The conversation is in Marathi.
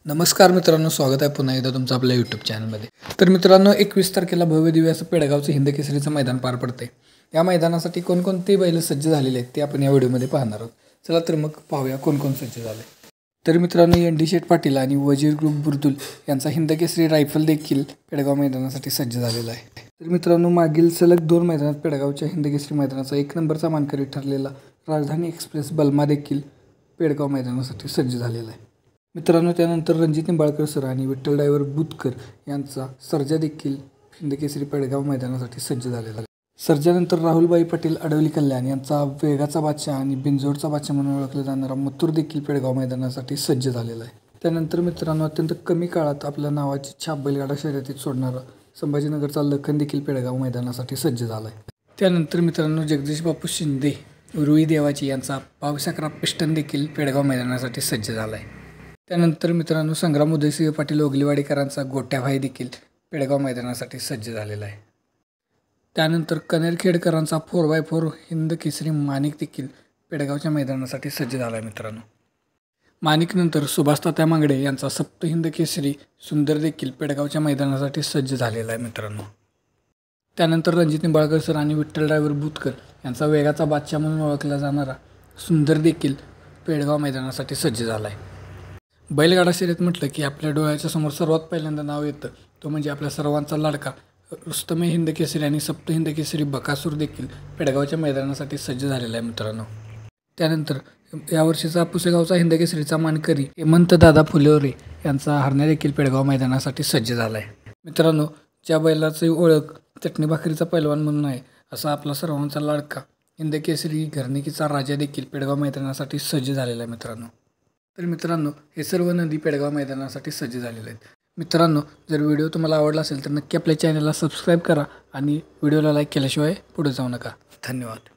नमस्कार मित्रांनो, स्वागत आहे पुन्हा एकदा तुमचं आपल्या यूट्यूब चॅनलमध्ये. तर मित्रांनो, 21 तारखेला भव्य दिव्य असं पेडगावचं हिंदकेसरीचं मैदान पार पडते. या मैदानासाठी कोणकोणती बैल सज्ज झालेले आहेत ते आपण या व्हिडिओमध्ये पाहणार आहोत. चला तर मग पाहूया कोण सज्ज झाले. तर मित्रांनो, ND शेठ पाटील आणि वजीर ग्रुप बुर्दुल यांचा हिंदकेसरी रायफल देखील पेडगाव मैदानासाठी सज्ज झालेला आहे. तर मित्रांनो, मागील सलग 2 मैदानात पेडगावच्या हिंदकेसरी मैदानाचा 1 नंबरचा मानकरी ठरलेला राजधानी एक्सप्रेस बलमा देखील पेडगाव मैदानासाठी सज्ज झालेला आहे. मित्रांनो, त्यानंतर रणजित निंबाळकर सर आणि विठ्ठल ड्रायव्हर बुतकर यांचा सर्जा देखील हिंदकेसरी पेडगाव मैदानासाठी सज्ज झालेला आहे. सर्जानंतर राहुलबाई पाटील अडवली कल्याण यांचा वेगाचा बादशाह आणि बिंजोडचा बादशाह म्हणून ओळखला जाणारा मथुर देखील पेडगाव मैदानासाठी सज्ज झालेला आहे. त्यानंतर मित्रांनो, अत्यंत कमी काळात आपल्या नावाची छाप बैलगाडा शर्यतीत सोडणारा संभाजीनगरचा लखन देखील पेडगाव मैदानासाठी सज्ज झाला आहे. त्यानंतर मित्रांनो, जगदीश बापू शिंदे रुई देवाची यांचा पावसाकरा पिस्टन देखील पेडगाव मैदानासाठी सज्ज झाला आहे. त्यानंतर मित्रांनो, संग्राम उदयसिंह पाटील ओगलेवाडीकरांचा गोट्याभाई देखील पेडगाव मैदानासाठी सज्ज झालेला आहे. त्यानंतर कनेरखेडकरांचा 4x4 हिंदकेसरी माणिक देखील पेडगावच्या मैदानासाठी सज्ज झाला आहे. मित्रांनो, माणिकनंतर सुभाष तात्या मांगडे यांचा सप्त हिंदकेसरी सुंदर देखील पेडगावच्या मैदानासाठी सज्ज झालेला आहे. मित्रांनो, त्यानंतर रणजित निंबाळकर सर आणि विठ्ठल ड्रायव्हर बुतकर यांचा वेगाचा बादशाह म्हणून ओळखला जाणारा सुंदर देखील पेडगाव मैदानासाठी सज्ज झाला आहे. बैलगाडा शर्यत म्हटलं की आपल्या डोळ्याच्या समोर सर्वात पहिल्यांदा नाव येतं तो म्हणजे आपल्या सर्वांचा लाडका रुस्तमे हिंदकेसरी आणि सप्त हिंदकेसरी बकासूर देखील पेडगावच्या मैदानासाठी सज्ज झालेला आहे. मित्रांनो, त्यानंतर यावर्षीचा पुसेगावचा हिंदकेसरीचा मानकरी हेमंत दादा फुलेवरे यांचा हरण्या देखील पेडगाव मैदानासाठी सज्ज झाला आहे. मित्रांनो, ज्या बैलाची ओळख चटणी भाकरीचा पैलवान म्हणून आहे असा आपला सर्वांचा लाडका हिंदकेसरी घरणिकीचा राजा देखील पेडगाव मैदानासाठी सज्ज झालेला आहे. मित्रांनो, हे सर्व नंदी पेडगाव मैदानासाठी सज्ज झालेले आहेत. मित्रांनो, जर व्हिडिओ तुम्हाला आवडला असेल तर नक्की आपल्या चॅनलला सबस्क्राईब करा आणि व्हिडिओला लाईक केल्याशिवाय पुढे जाऊ नका. धन्यवाद.